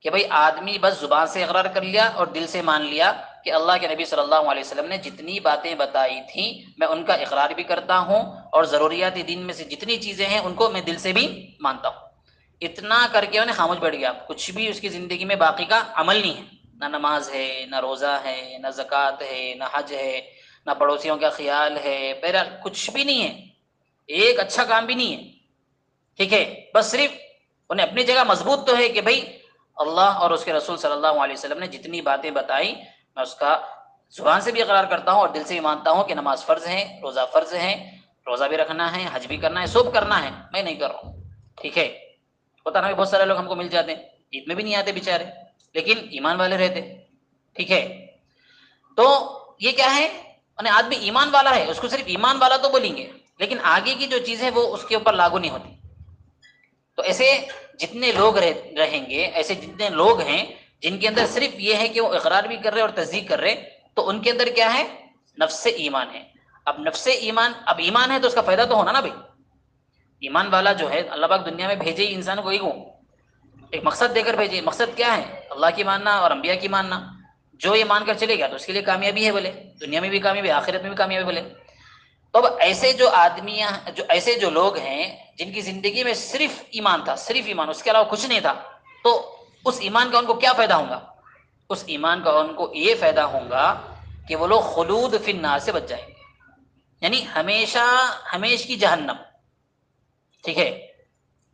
کہ بھئی آدمی بس زبان سے اقرار کر لیا اور دل سے مان لیا کہ اللہ کے نبی صلی اللہ علیہ وسلم نے جتنی باتیں بتائی تھیں میں ان کا اقرار بھی کرتا ہوں، اور ضروریات دین میں سے جتنی چیزیں ہیں ان کو میں دل سے بھی مانتا ہوں. اتنا کر کے انہیں خاموش بیٹھ گیا، کچھ بھی اس کی زندگی میں باقی کا عمل نہیں ہے. نہ نماز ہے، نہ روزہ ہے، نہ زکوٰۃ ہے، نہ حج ہے، نہ پڑوسیوں کا خیال ہے، بہرحال کچھ بھی نہیں ہے، ایک اچھا کام بھی نہیں ہے. ٹھیک ہے، بس صرف انہیں اپنی جگہ مضبوط تو ہے کہ بھائی اللہ اور اس کے رسول صلی اللہ علیہ وسلم نے جتنی باتیں بتائی میں اس کا زبان سے بھی اقرار کرتا ہوں اور دل سے بھی مانتا ہوں کہ نماز فرض ہے، روزہ فرض ہے، روزہ بھی رکھنا ہے، حج بھی کرنا ہے، سب کرنا ہے، میں نہیں کر رہا ہوں. ٹھیک ہے، پتا نا بہت سارے لوگ ہم کو مل جاتے ہیں عید میں بھی نہیں آتے بیچارے، لیکن ایمان والے رہتے. ٹھیک ہے، تو یہ کیا ہے؟ آدمی ایمان والا ہے، اس کو صرف ایمان والا تو بولیں گے، لیکن آگے کی جو چیز ہے وہ اس کے اوپر لاگو نہیں ہوتی. تو ایسے جتنے لوگ رہیں گے، ایسے جتنے لوگ ہیں جن کے اندر صرف یہ ہے کہ وہ اقرار بھی کر رہے اور تصدیق کر رہے، تو ان کے اندر کیا ہے؟ نفس ایمان ہے. اب نفس ایمان، اب ایمان ہے تو اس کا فائدہ تو ہونا نا بھائی. ایمان والا جو ہے اللہ پاک دنیا میں بھیجے ہی انسان کو ایک مقصد دے کر بھیجے. مقصد کیا ہے؟ اللہ کی ماننا اور انبیاء کی ماننا. جو یہ مان کر چلے گا تو اس کے لیے کامیابی ہے بولے، دنیا میں بھی کامیابی، آخرت میں بھی کامیابی بولے. تو اب ایسے جو لوگ ہیں جن کی زندگی میں صرف ایمان تھا، صرف ایمان، اس کے علاوہ کچھ نہیں تھا، تو اس ایمان کا ان کو کیا فائدہ ہوگا؟ اس ایمان کا ان کو یہ فائدہ ہوگا کہ وہ لوگ خلود فی النار سے بچ جائیں گے، یعنی ہمیشہ ہمیش کی جہنم. ٹھیک ہے،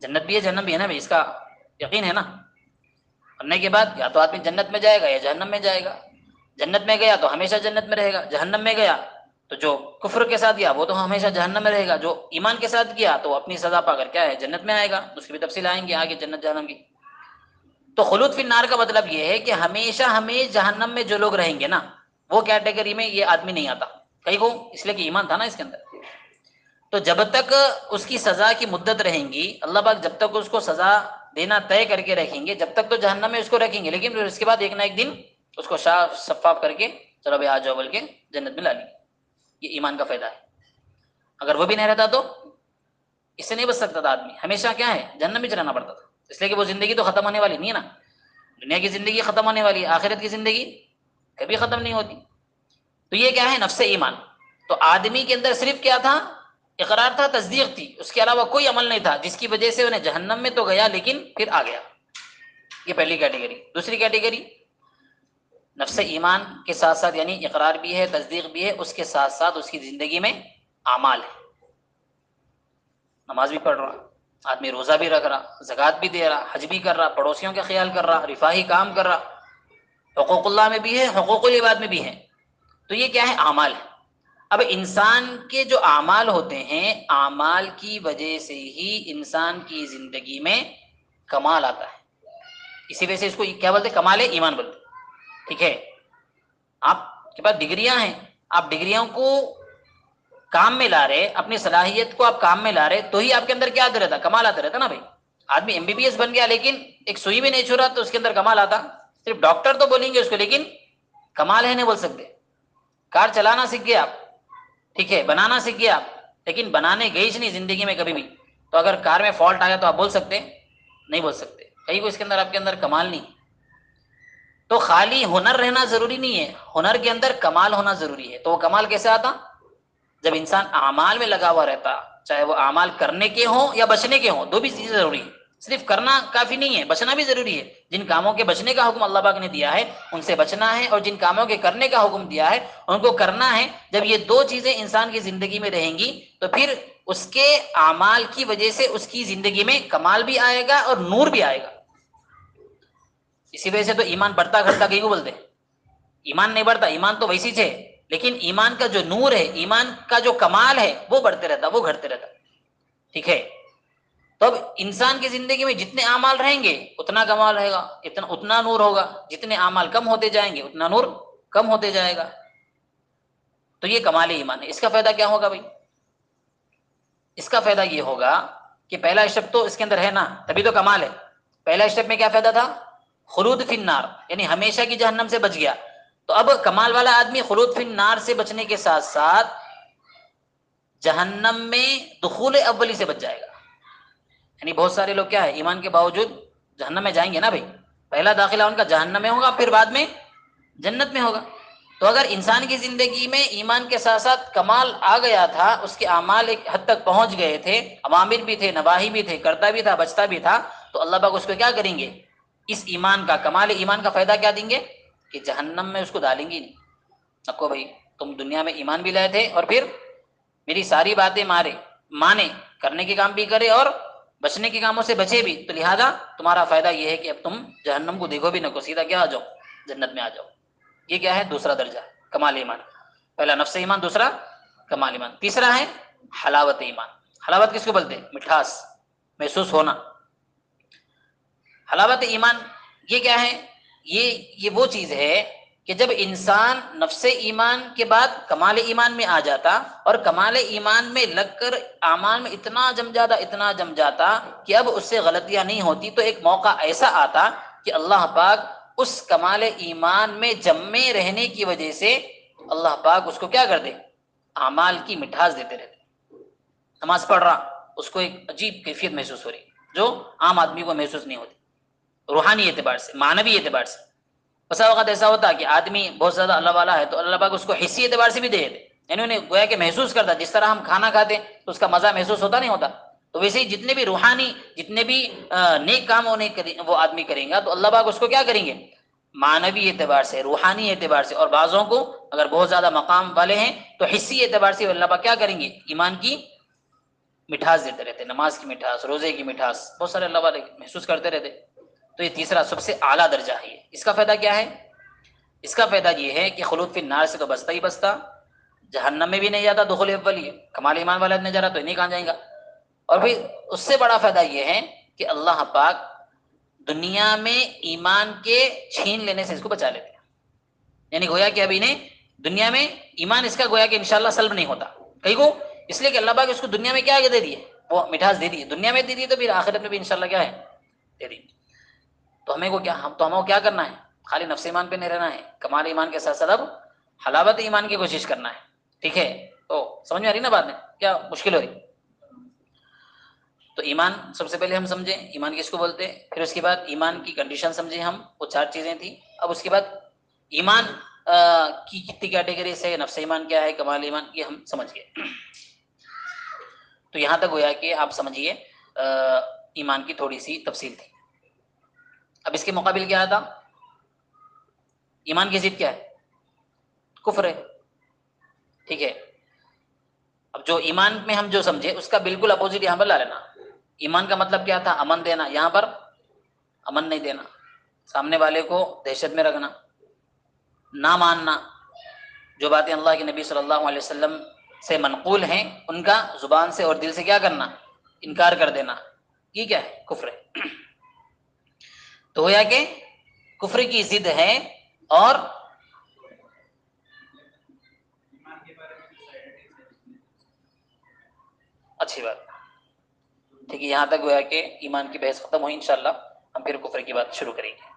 جنت بھی ہے جہنم بھی ہے نا بھائی، اس کا یقین ہے نا. مرنے کے بعد یا تو آدمی جنت میں جائے گا یا جہنم میں جائے گا. جنت میں گیا تو ہمیشہ جنت میں رہے گا، جہنم میں گیا تو جو کفر کے ساتھ گیا وہ تو ہمیشہ جہنم میں رہے گا، جو ایمان کے ساتھ گیا تو اپنی سزا پا کر کیا ہے جنت میں آئے گا. اس کی بھی تفصیل آئیں گے آگے جنت جہنم کی. تو خلود فی النار کا مطلب یہ ہے کہ ہمیشہ ہمیش جہنم میں جو لوگ رہیں گے نا، وہ کیٹیگری میں یہ آدمی نہیں آتا. کہیں کو اس لیے کہ ایمان تھا نا اس کے اندر. تو جب تک اس کی سزا کی مدت رہیں گی، اللہ پاک جب تک اس کو سزا دینا طے کر کے رکھیں گے، جب تک تو جہنم میں اس کو رکھیں گے، لیکن پھر اس کے بعد ایک نہ ایک دن اس کو صاف شفاف کر کے چلو بھائی آ جاؤ بول کے جنت میں لا لیں گے. یہ ایمان کا فائدہ ہے. اگر وہ بھی نہیں رہتا تو اس سے نہیں بچ سکتا تھا آدمی، ہمیشہ کیا ہے جہنم میں رہنا پڑتا تھا. اس لیے کہ وہ زندگی تو ختم ہونے والی نہیں ہے نا. دنیا کی زندگی ختم ہونے والی ہے، آخرت کی زندگی کبھی ختم نہیں ہوتی. تو یہ کیا ہے نفس ایمان. تو آدمی کے اندر صرف کیا تھا؟ اقرار تھا، تصدیق تھی، اس کے علاوہ کوئی عمل نہیں تھا، جس کی وجہ سے انہیں جہنم میں تو گیا لیکن پھر آ گیا. یہ پہلی کیٹیگری. دوسری کیٹیگری نفس ایمان کے ساتھ ساتھ، یعنی اقرار بھی ہے تصدیق بھی ہے، اس کے ساتھ ساتھ اس کی زندگی میں اعمال ہے. نماز بھی پڑھ رہا آدمی، روزہ بھی رکھ رہا، زکوٰۃ بھی دے رہا، حج بھی کر رہا، پڑوسیوں کا خیال کر رہا، رفاہی کام کر رہا، حقوق اللہ میں بھی ہے، حقوق العباد میں بھی ہے. تو یہ کیا ہے؟ اعمال ہے. اب انسان کے جو اعمال ہوتے ہیں، اعمال کی وجہ سے ہی انسان کی زندگی میں کمال آتا ہے. اسی وجہ سے اس کو کیا بولتے ہیں؟ کمال ایمان بولتے ہیں. ٹھیک ہے، آپ کے پاس ڈگریاں ہیں، آپ ڈگریوں کو کام میں لا رہے، اپنی صلاحیت کو آپ کام میں لا رہے، تو ہی آپ کے اندر کیا آتا رہتا؟ کمال آتا رہتا نا بھائی. آدمی MBBS بن گیا لیکن ایک سوئی بھی نہیں چھو رہا تو اس کے اندر کمال آتا؟ صرف ڈاکٹر تو بولیں گے اس کو، لیکن کمال ہے نہیں بول سکتے. کار چلانا سیکھ گئے آپ، ٹھیک ہے، بنانا سیکھ گئے آپ، لیکن بنانے گئی ہی نہیں زندگی میں کبھی بھی، تو اگر کار میں فالٹ آیا تو آپ بول سکتے؟ نہیں بول سکتے. کہیں کو اس کے اندر آپ کے اندر کمال نہیں. تو خالی ہنر رہنا ضروری نہیں ہے، ہنر کے اندر کمال ہونا ضروری ہے. تو وہ کمال کیسے آتا؟ جب انسان اعمال میں لگا ہوا رہتا، چاہے وہ اعمال کرنے کے ہوں یا بچنے کے ہوں، دو بھی چیزیں ضروری ہیں. صرف کرنا کافی نہیں ہے، بچنا بھی ضروری ہے. جن کاموں کے بچنے کا حکم اللہ پاک نے دیا ہے ان سے بچنا ہے، اور جن کاموں کے کرنے کا حکم دیا ہے ان کو کرنا ہے. جب یہ دو چیزیں انسان کی زندگی میں رہیں گی تو پھر اس کے اعمال کی وجہ سے اس کی زندگی میں کمال بھی آئے گا اور نور بھی آئے گا. اسی وجہ سے تو ایمان بڑھتا گھٹتا کہیں کو بولتے ہیں. ایمان نہیں بڑھتا، ایمان تو ویسی ہے، لیکن ایمان کا جو نور ہے، ایمان کا جو کمال ہے وہ بڑھتے رہتا، وہ گھٹتے رہتا. ٹھیک ہے، تو اب انسان کی زندگی میں جتنے اعمال رہیں گے اتنا کمال رہے گا، اتنا نور ہوگا. جتنے اعمال کم ہوتے جائیں گے اتنا نور کم ہوتے جائے گا. تو یہ کمال ایمان ہے. اس کا فائدہ کیا ہوگا بھائی؟ اس کا فائدہ یہ ہوگا کہ پہلا اسٹیپ تو اس کے اندر ہے نا، تبھی تو کمال ہے. پہلا اسٹیپ میں کیا فائدہ تھا؟ خلود فی النار، یعنی ہمیشہ کی جہنم سے بچ گیا. تو اب کمال والا آدمی خلود فی النار سے بچنے کے ساتھ ساتھ جہنم میں دخول اولی سے بچ جائے گا. یعنی بہت سارے لوگ کیا ہے ایمان کے باوجود جہنم میں جائیں گے نا بھائی. پہلا داخلہ ان کا جہنم میں ہوگا، پھر بعد میں جنت میں ہوگا. تو اگر انسان کی زندگی میں ایمان کے ساتھ ساتھ کمال آ گیا تھا، اس کے اعمال ایک حد تک پہنچ گئے تھے، اوامر بھی تھے، نواہی بھی تھے، کرتا بھی تھا، بچتا بھی تھا، تو اللہ پاک اس کو کیا کریں گے؟ اس ایمان کا، کمال ایمان کا فائدہ کیا دیں گے؟ کہ جہنم میں اس کو ڈالیں گی نہیں. نکو بھائی، تم دنیا میں ایمان بھی لائے تھے اور پھر میری ساری باتیں مانے، کرنے کے کام بھی کرے اور بچنے کے کاموں سے بچے بھی، تو لہذا تمہارا فائدہ یہ ہے کہ اب تم جہنم کو دیکھو بھی نہ کو، سیدھا کیا آ جاؤ؟ جنت میں آ جاؤ. یہ کیا ہے؟ دوسرا درجہ کمال ایمان. پہلا نفس ایمان، دوسرا کمال ایمان، تیسرا ہے حلاوت ایمان. حلاوت کس کو بولتے ہیں؟ مٹھاس، محسوس ہونا. حلاوت ایمان یہ کیا ہے؟ یہ وہ چیز ہے کہ جب انسان نفس ایمان کے بعد کمال ایمان میں آ جاتا اور کمال ایمان میں لگ کر اعمال میں اتنا جم جاتا کہ اب اس سے غلطیاں نہیں ہوتی، تو ایک موقع ایسا آتا کہ اللہ پاک اس کمال ایمان میں جمے رہنے کی وجہ سے اللہ پاک اس کو کیا کر دے؟ اعمال کی مٹھاس دیتے رہتے. نماز پڑھ رہا، اس کو ایک عجیب کیفیت محسوس ہو رہی جو عام آدمی کو محسوس نہیں ہوتی، روحانی اعتبار سے، معنوی اعتبار سے. بسا وقت ایسا ہوتا کہ آدمی بہت زیادہ اللہ والا ہے تو اللہ پاک اس کو حسی اعتبار سے بھی دے دیتے. یعنی انہیں گویا کہ محسوس کرتا، جس طرح ہم کھانا کھاتے ہیں تو اس کا مزہ محسوس ہوتا نہیں ہوتا، تو ویسے ہی جتنے بھی روحانی، جتنے بھی نیک کام وہ آدمی کریں گا تو اللہ پاک اس کو کیا کریں گے، معنوی اعتبار سے، روحانی اعتبار سے، اور بعضوں کو اگر بہت زیادہ مقام والے ہیں تو حصی اعتبار سے اللہ پاک کیا کریں گے، ایمان کی مٹھاس دیتے رہتے، نماز کی مٹھاس، روزے کی مٹھاس، بہت سارے اللہ والے محسوس کرتے رہتے. تو یہ تیسرا سب سے اعلیٰ درجہ ہے. اس کا فائدہ کیا ہے؟ اس کا فائدہ یہ ہے کہ خلود فی النار سے تو بچتا ہی بچتا، جہنم میں بھی نہیں جاتا، دخول اول ہے، کمال ایمان والا نہیں جا رہا تو نہیں کہاں جائیں گا. اور پھر اس سے بڑا فائدہ یہ ہے کہ اللہ پاک دنیا میں ایمان کے چھین لینے سے اس کو بچا لیتے ہیں. یعنی گویا کہ اب انہیں دنیا میں ایمان اس کا گویا کہ انشاءاللہ سلب نہیں ہوتا کئی کو، اس لیے کہ اللہ پاک اس کو دنیا میں کیا آگے دے دیے، وہ مٹھاس دے دی، دنیا میں دے دی تو پھر آخرت میں بھی انشاءاللہ کیا ہے، دے دی. تو ہمیں کو کیا کرنا ہے، خالی نفس ایمان پہ نہیں رہنا ہے، کمال ایمان کے ساتھ ساتھ اب حلاوت ایمان کی کوشش کرنا ہے. ٹھیک ہے، تو سمجھ میں آ رہی نا بات میں، کیا مشکل ہو رہی؟ تو ایمان سب سے پہلے ہم سمجھیں ایمان کس کو بولتے ہیں، پھر اس کے بعد ایمان کی کنڈیشن سمجھیں ہم، وہ 4 چیزیں تھیں. اب اس کے بعد ایمان کی کتنی کیٹیگریز ہے، نفس ایمان کیا ہے، کمال ایمان، یہ ہم سمجھ گئے. تو یہاں تک گویا کہ آپ سمجھیے ایمان کی تھوڑی سی تفصیل تھی. اب اس کے مقابل کیا تھا، ایمان کی ضد کیا ہے، کفر ہے. ٹھیک ہے، اب جو ایمان میں ہم جو سمجھے اس کا بالکل اپوزٹ یہاں پر لا لینا. ایمان کا مطلب کیا تھا، امن دینا، یہاں پر امن نہیں دینا، سامنے والے کو دہشت میں رکھنا، نہ ماننا، جو باتیں اللہ کے نبی صلی اللہ علیہ وسلم سے منقول ہیں ان کا زبان سے اور دل سے کیا کرنا، انکار کر دینا، یہ کیا ہے، کفر ہے. تو گویا کہ کفر کی ضد ہے. اور اچھی بات، ٹھیک ہے، یہاں تک گویا کہ ایمان کی بحث ختم ہوئی. انشاءاللہ ہم پھر کفر کی بات شروع کریں گے.